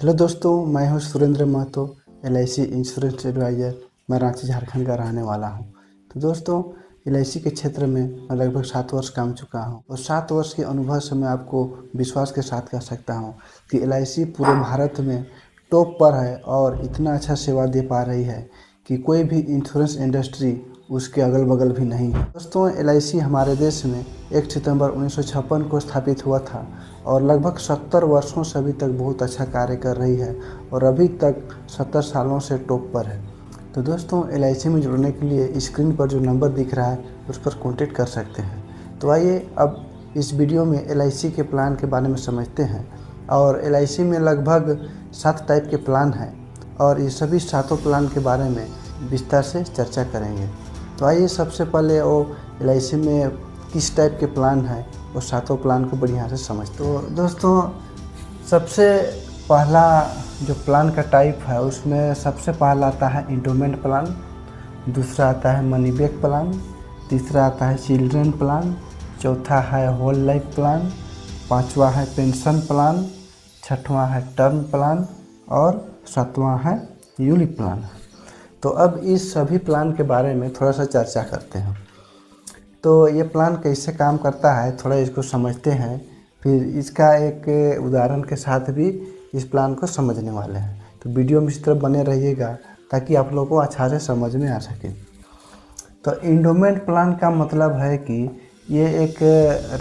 Hello दोस्तों, मैं हूं Surendra Mahto, LIC insurance adviser. मैं रांची झारखंड का रहने वाला हूं। तो दोस्तों, LIC के क्षेत्र में मैं लगभग 7 वर्ष काम चुका हूं और 7 वर्ष के अनुभव से मैं आपको विश्वास के साथ कह सकता हूं कि LIC पूरे भारत में टॉप पर है और इतना अच्छा सेवा दे पा रही है कि कोई भी इंश्योरेंस इंडस्ट्री उसके अगल बगल भी नहीं है। दोस्तों, LIC हमारे देश में 1 सितंबर 1956 को स्थापित हुआ था और लगभग 70 वर्षों से अभी तक बहुत अच्छा कार्य कर रही है और अभी तक 70 सालों से टॉप पर है। तो दोस्तों, LIC में जुड़ने के लिए स्क्रीन पर जो नंबर दिख रहा है उस पर कॉन्टेक्ट कर सकते हैं। तो आइए अब इस वीडियो में LIC के प्लान के बारे में समझते हैं। और LIC में लगभग 7 टाइप के प्लान हैं और ये सभी 7 प्लान के बारे में विस्तार से चर्चा करेंगे। तो आइए सबसे पहले वो LIC में किस टाइप के प्लान है वो 7 प्लान को बढ़िया से समझते। तो दोस्तों, सबसे पहला जो प्लान का टाइप है उसमें सबसे पहला आता है इंडोमेंट प्लान, दूसरा आता है मनी बैक प्लान, तीसरा आता है चिल्ड्रन प्लान, चौथा है होल लाइफ प्लान, पांचवा है पेंशन प्लान, छठवां है टर्म प्लान और सातवां है यूलिप प्लान। तो अब इस सभी प्लान के बारे में थोड़ा सा चर्चा करते हैं। तो ये प्लान कैसे काम करता है थोड़ा इसको समझते हैं, फिर इसका एक उदाहरण के साथ भी इस प्लान को समझने वाले हैं। तो वीडियो में इस तरह बने रहिएगा ताकि आप लोगों को अच्छा से समझ में आ सके। तो इंडोमेंट प्लान का मतलब है कि ये एक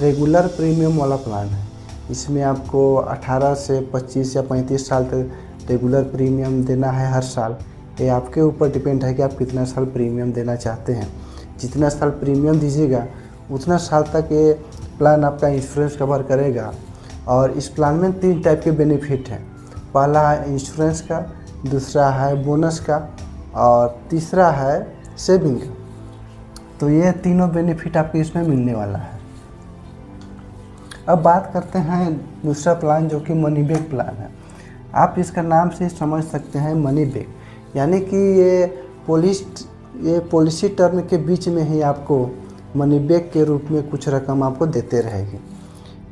रेगुलर प्रीमियम वाला प्लान है। इसमें आपको 18 से 25 या 35 साल तक रेगुलर प्रीमियम देना है हर साल। ये आपके ऊपर डिपेंड है कि आप कितना साल प्रीमियम देना चाहते हैं। जितना साल प्रीमियम दीजिएगा उतना साल तक ये प्लान आपका इंश्योरेंस कवर करेगा। और इस प्लान में 3 टाइप के बेनिफिट हैं। पहला है इंश्योरेंस का, दूसरा है बोनस का और तीसरा है सेविंग का। तो ये तीनों बेनिफिट आपको इसमें मिलने वाला है। अब बात करते हैं दूसरा प्लान जो कि मनी बैक प्लान है। आप इसका नाम से समझ सकते हैं मनी बैक, यानी कि ये पॉलिसी टर्म के बीच में ही आपको मनी बैक के रूप में कुछ रकम आपको देते रहेगी।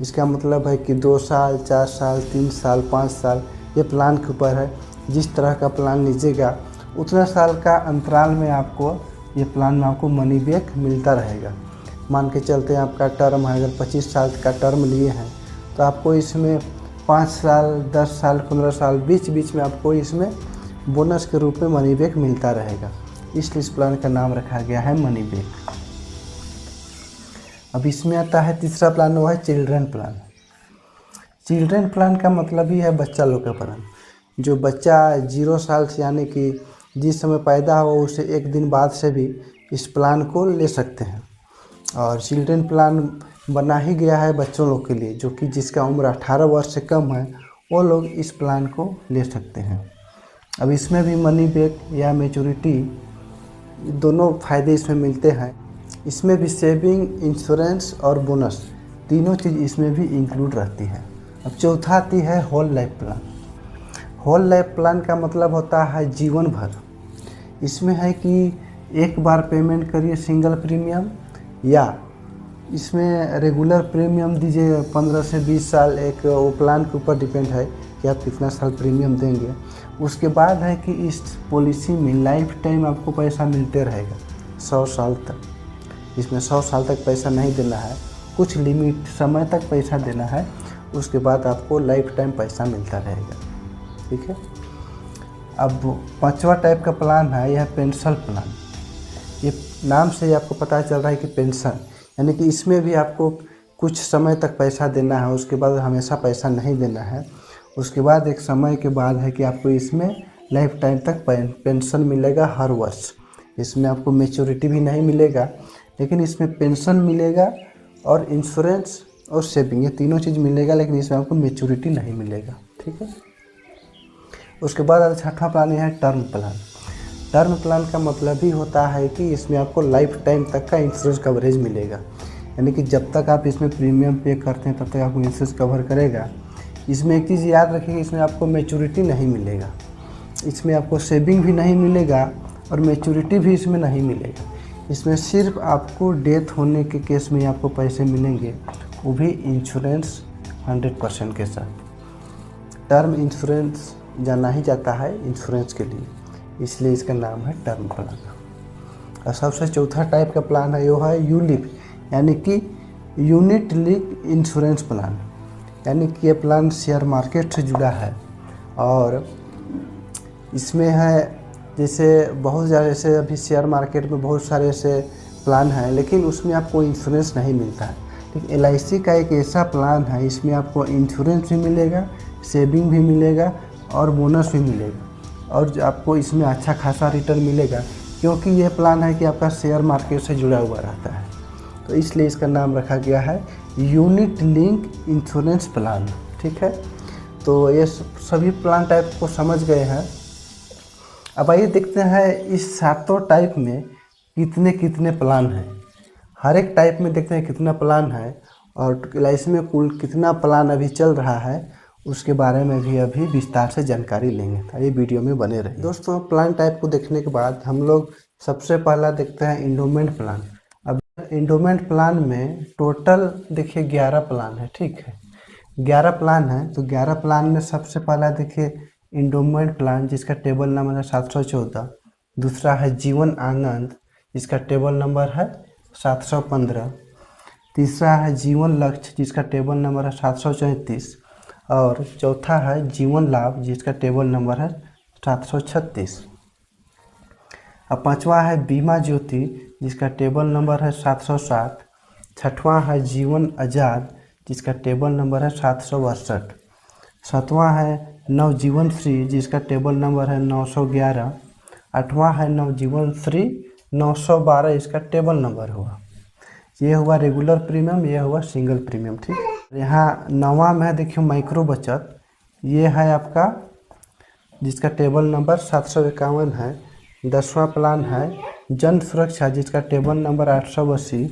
इसका मतलब है कि 2 साल, 4 साल, 3 साल, 5 साल, ये प्लान के ऊपर है। जिस तरह का प्लान लीजिएगा उतना साल का अंतराल में आपको ये प्लान में आपको मनी बैक मिलता रहेगा। मान के चलते हैं आपका टर्म है, अगर 25 साल का टर्म लिए हैं तो आपको इसमें 5 साल, 10 साल, 15 साल बीच बीच में आपको इसमें बोनस के रूप में मनी बैक मिलता रहेगा। इसलिए इस प्लान का नाम रखा गया है मनी बैक। अब इसमें आता है तीसरा प्लान, वो है चिल्ड्रन प्लान। चिल्ड्रन प्लान का मतलब ही है बच्चा लोग का प्लान। जो बच्चा 0 साल से यानी कि जिस समय पैदा हो उसे 1 दिन बाद से भी इस प्लान को ले सकते हैं। और चिल्ड्रन प्लान बना ही गया है बच्चों लोग के लिए, जो कि जिसका उम्र 18 वर्ष से कम है वो लोग इस प्लान को ले सकते हैं। अब इसमें भी मनी बैक या मैच्योरिटी दोनों फ़ायदे इसमें मिलते हैं। इसमें भी सेविंग, इंश्योरेंस और बोनस तीनों चीज़ इसमें भी इंक्लूड रहती है। अब चौथा आती है whole life plan. Whole life plan का मतलब होता है जीवन भर। इसमें है कि एक बार पेमेंट करिए सिंगल प्रीमियम, या इसमें रेगुलर प्रीमियम दीजिए 15 से 20 साल। एक वो प्लान के ऊपर डिपेंड है कि आप कितना साल प्रीमियम देंगे। उसके बाद है कि इस पॉलिसी में लाइफ टाइम आपको पैसा मिलते रहेगा 100 साल तक। इसमें 100 साल तक पैसा नहीं देना है, कुछ लिमिट समय तक पैसा देना है, उसके बाद आपको लाइफ टाइम पैसा मिलता रहेगा। ठीक है। अब 5वां टाइप का प्लान है, यह पेंशन प्लान। ये नाम से ही आपको पता चल रहा है कि पेंशन, यानी कि इसमें भी आपको कुछ समय तक पैसा देना है, उसके बाद हमेशा पैसा नहीं देना है। उसके बाद एक समय के बाद है कि आपको इसमें लाइफ टाइम तक पेंशन मिलेगा हर वर्ष। इसमें आपको मैच्योरिटी भी नहीं मिलेगा, लेकिन इसमें पेंशन मिलेगा और इंश्योरेंस और सेविंग ये तीनों चीज़ मिलेगा, लेकिन इसमें आपको मैच्योरिटी नहीं मिलेगा। ठीक है। उसके बाद 6वां प्लान है टर्म प्लान। टर्म प्लान का मतलब ही होता है कि इसमें आपको लाइफ टाइम तक का इंश्योरेंस कवरेज मिलेगा, यानी कि जब तक आप इसमें प्रीमियम पे करते हैं तब तक आपको इंश्योरेंस कवर करेगा। इसमें एक चीज़ याद रखिए, इसमें आपको मैच्योरिटी नहीं मिलेगा, इसमें आपको सेविंग भी नहीं मिलेगा और मैच्योरिटी भी इसमें नहीं मिलेगा। इसमें सिर्फ आपको डेथ होने के केस में आपको पैसे मिलेंगे, वो भी इंश्योरेंस 100% के साथ। टर्म इंश्योरेंस जाना ही जाता है इंश्योरेंस के लिए, इसलिए इसका नाम है टर्म प्लान। और सबसे चौथा टाइप का प्लान है वो है यूलिप, यानी कि यूनिट लिंक इंश्योरेंस प्लान। यानी कि ये प्लान शेयर मार्केट से जुड़ा है और इसमें है जैसे बहुत ज़्यादा, जैसे अभी शेयर मार्केट में बहुत सारे ऐसे प्लान हैं, लेकिन उसमें आपको इंश्योरेंस नहीं मिलता है। लेकिन LIC का एक ऐसा प्लान है, इसमें आपको इंश्योरेंस भी मिलेगा, सेविंग भी मिलेगा और बोनस भी मिलेगा, और आपको इसमें अच्छा खासा रिटर्न मिलेगा, क्योंकि ये प्लान है कि आपका शेयर मार्केट से जुड़ा हुआ रहता है, तो इसलिए इसका नाम रखा गया है यूनिट लिंक इंश्योरेंस प्लान। ठीक है, तो ये सभी प्लान टाइप को समझ गए हैं। अब आइए देखते हैं इस सातों टाइप में कितने कितने प्लान हैं। हर एक टाइप में देखते हैं कितना प्लान है, और LIC में कुल कितना प्लान अभी चल रहा है उसके बारे में भी अभी विस्तार से जानकारी लेंगे, तो ये वीडियो में बने रहे। दोस्तों, प्लान टाइप को देखने के बाद हम लोग सबसे पहला देखते हैं इंडोमेंट प्लान। अब इंडोमेंट प्लान में टोटल देखिए 11 प्लान है। ठीक है, 11 प्लान है, तो 11 प्लान में सबसे पहला देखिए इंडोमेंट प्लान जिसका टेबल नंबर है 714। दूसरा है जीवन आनंद जिसका टेबल नंबर है 715। तीसरा है जीवन लक्ष्य जिसका टेबल नंबर है 734। और चौथा है जीवन लाभ जिसका टेबल नंबर है 736। अब पांचवा है बीमा ज्योति जिसका टेबल नंबर है 760। छठवां है जीवन आज़ाद जिसका टेबल नंबर है 762। सातवां है नवजीवन श्री जिसका टेबल नंबर है 911। आठवां है नवजीवन श्री 912, इसका टेबल नंबर हुआ। ये हुआ रेगुलर प्रीमियम, ये हुआ सिंगल प्रीमियम। ठीक, यहाँ नौवां में देखिए माइक्रो बचत, ये है आपका जिसका टेबल नंबर 751 है। 10वां प्लान है जन सुरक्षा जिसका टेबल नंबर 880।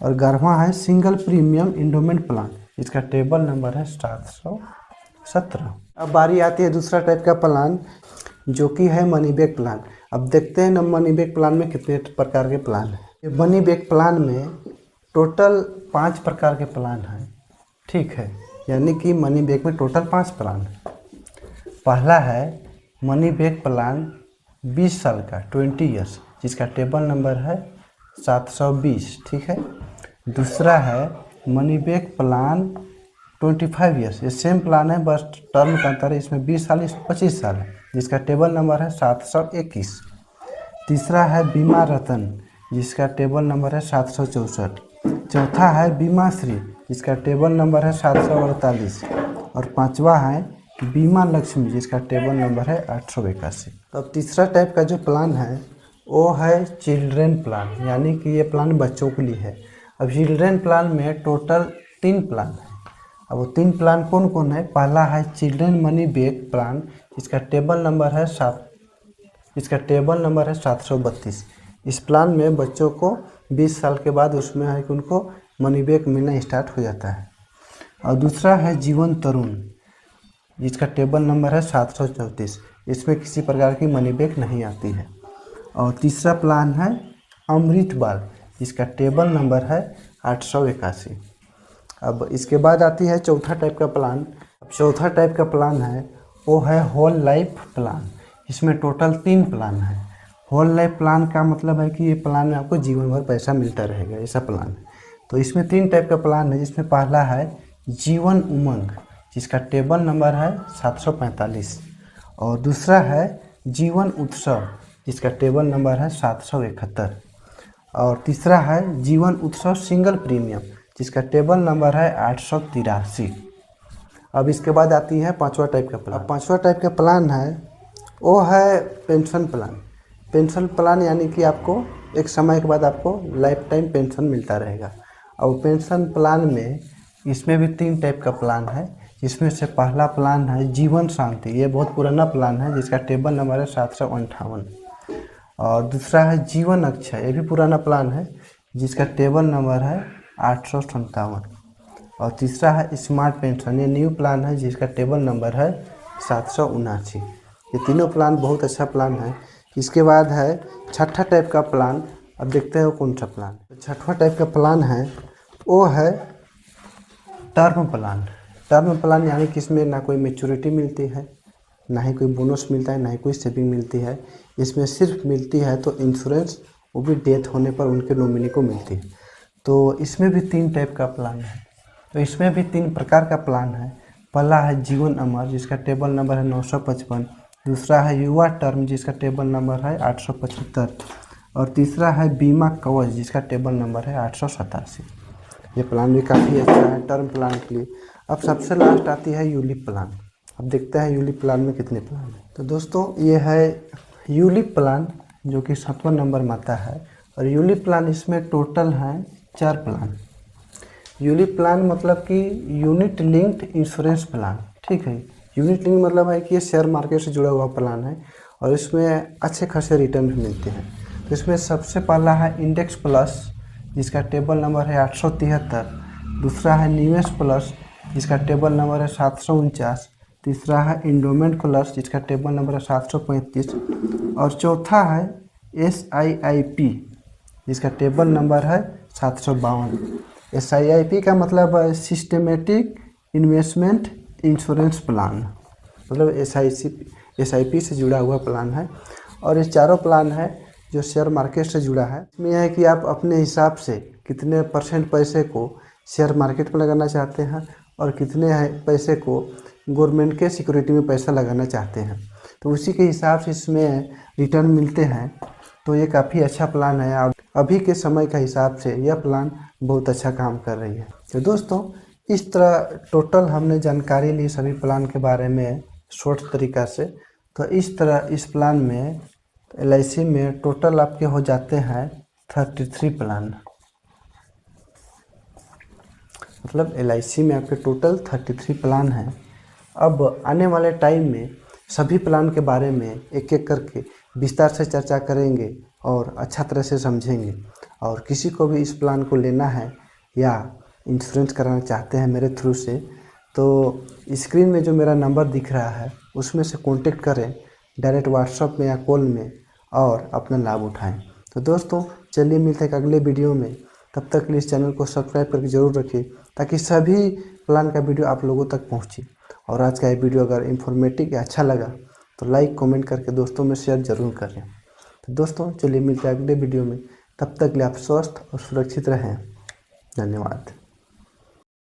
और 11वां है सिंगल प्रीमियम इंडोमेंट प्लान जिसका टेबल नंबर है 717। अब बारी आती है दूसरा टाइप का प्लान जो कि है मनी बैक प्लान। अब देखते हैं ना मनी बैक प्लान में कितने प्रकार के प्लान हैं। मनी बैक प्लान में टोटल 5 प्रकार के प्लान हैं। ठीक है, यानी कि मनी बैक में टोटल 5 प्लान है। पहला है मनी बैक प्लान 20 साल का 20 ईयर्स जिसका टेबल नंबर है 720। ठीक है, दूसरा है मनी बैक प्लान 25 ईयर्स, ये सेम प्लान है बस टर्म का अंतर है, इसमें 20 साल इसमें 25 साल है जिसका टेबल नंबर है 721। तीसरा है बीमा रतन जिसका टेबल नंबर है 764। चौथा है बीमा श्री जिसका टेबल नंबर है 748। और पांचवा है बीमा लक्ष्मी जिसका टेबल नंबर है 881। तो अब तीसरा टाइप का जो प्लान है वो है चिल्ड्रेन प्लान, यानी कि ये प्लान बच्चों के लिए है। अब चिल्ड्रेन प्लान में टोटल 3 प्लान है। अब वो 3 प्लान कौन कौन है? पहला है चिल्ड्रेन मनी बैक प्लान जिसका टेबल नंबर है 732। इस प्लान में बच्चों को 20 साल के बाद उसमें है कि उनको मनी बैक मिलना स्टार्ट हो जाता है। और दूसरा है जीवन तरुण जिसका टेबल नंबर है 734, इसमें किसी प्रकार की मनी बैक नहीं आती है। और तीसरा प्लान है अमृत बाल जिसका टेबल नंबर है 881। अब इसके बाद आती है चौथा टाइप का प्लान। अब चौथा टाइप का प्लान है वो है होल लाइफ प्लान, इसमें टोटल 3 प्लान है। होल लाइफ प्लान का मतलब है कि ये प्लान में आपको जीवन भर पैसा मिलता रहेगा, ऐसा प्लान है। तो इसमें 3 टाइप का प्लान है, जिसमें पहला है जीवन उमंग जिसका टेबल नंबर है 745। और दूसरा है जीवन उत्सव जिसका टेबल नंबर है 771। और तीसरा है जीवन उत्सव सिंगल प्रीमियम जिसका टेबल नंबर है 883। अब इसके बाद आती है पांचवा टाइप का प्लान। पांचवा टाइप का प्लान है वो है पेंशन प्लान। पेंशन प्लान यानी कि आपको एक समय के बाद आपको लाइफ टाइम पेंशन मिलता रहेगा। और पेंशन प्लान में इसमें भी 3 टाइप का प्लान है, जिसमें से पहला प्लान है जीवन शांति, ये बहुत पुराना प्लान है जिसका टेबल नंबर है 758। और दूसरा है जीवन अक्षय, ये भी पुराना प्लान है जिसका टेबल नंबर है 857। और तीसरा है स्मार्ट पेंशन, ये न्यू प्लान है जिसका टेबल नंबर है 779। ये तीनों प्लान बहुत अच्छा प्लान है। इसके बाद है छठा टाइप का प्लान। अब देखते हैं वो कौन सा प्लान। छठवां टाइप का प्लान है वो है टर्म प्लान। टर्म प्लान यानी कि इसमें ना कोई मैच्योरिटी मिलती है, ना ही कोई बोनस मिलता है, ना ही कोई सेविंग मिलती है। इसमें सिर्फ मिलती है तो इंश्योरेंस, वो भी डेथ होने पर उनके नॉमिनी को मिलती है। तो इसमें भी 3 टाइप का प्लान है। तो इसमें भी 3 प्रकार का प्लान है। पहला है जीवन अमर, जिसका टेबल नंबर है 955। दूसरा है युवा टर्म, जिसका टेबल नंबर है 875। और तीसरा है बीमा कवच, जिसका टेबल नंबर है 887। ये प्लान भी काफ़ी अच्छा है टर्म प्लान के लिए। अब सबसे लास्ट आती है यूलिप प्लान। अब देखते हैं यूलिप प्लान में कितने प्लान हैं। तो दोस्तों ये है यूलिप प्लान, जो कि 7वां नंबर में आता है। और यूलिप प्लान इसमें टोटल हैं 4 प्लान। यूलिप प्लान मतलब कि यूनिट लिंक्ड इंश्योरेंस प्लान, ठीक है। यूनिट लिंक मतलब है कि ये शेयर मार्केट से जुड़ा हुआ प्लान है और इसमें अच्छे खासे रिटर्न भी मिलते हैं। तो इसमें सबसे पहला है इंडेक्स प्लस, जिसका टेबल नंबर है 873। दूसरा है निवेश प्लस, जिसका टेबल नंबर है 749। तीसरा है इंडोमेंट प्लस, जिसका टेबल नंबर है 735। और चौथा है SIIP, जिसका टेबल नंबर है 752। SIIP का मतलब है सिस्टमेटिक इन्वेस्टमेंट इंश्योरेंस प्लान, मतलब SIP से जुड़ा हुआ प्लान है। और ये चारों प्लान है जो शेयर मार्केट से जुड़ा है। इसमें यह है कि आप अपने हिसाब से कितने % पैसे को शेयर मार्केट में लगाना चाहते हैं और कितने पैसे को गवर्नमेंट के सिक्योरिटी में पैसा लगाना चाहते हैं, तो उसी के हिसाब से इसमें रिटर्न मिलते हैं। तो ये काफ़ी अच्छा प्लान है। अब अभी के समय का हिसाब से यह प्लान बहुत अच्छा काम कर रही है। तो दोस्तों इस तरह टोटल हमने जानकारी ली सभी प्लान के बारे में शॉर्ट तरीक़ा से। तो इस तरह इस प्लान में LIC में टोटल आपके हो जाते हैं 33 प्लान, मतलब LIC में आपके टोटल 33 प्लान हैं। अब आने वाले टाइम में सभी प्लान के बारे में एक एक करके विस्तार से चर्चा करेंगे और अच्छा तरह से समझेंगे। और किसी को भी इस प्लान को लेना है या इंश्योरेंस कराना चाहते हैं मेरे थ्रू से, तो स्क्रीन में जो मेरा नंबर दिख रहा है उसमें से कांटेक्ट करें डायरेक्ट व्हाट्सएप में या कॉल में और अपना लाभ उठाएं। तो दोस्तों चलिए मिलते हैं अगले वीडियो में। तब तक के लिए इस चैनल को सब्सक्राइब करके ज़रूर रखिए ताकि सभी प्लान का वीडियो आप लोगों तक पहुँचे। और आज का ये वीडियो अगर इन्फॉर्मेटिव या अच्छा लगा तो लाइक कमेंट करके दोस्तों में शेयर ज़रूर करें। तो दोस्तों चलिए मिलते हैं अगले वीडियो में। तब तक के लिए आप स्वस्थ और सुरक्षित रहें। धन्यवाद।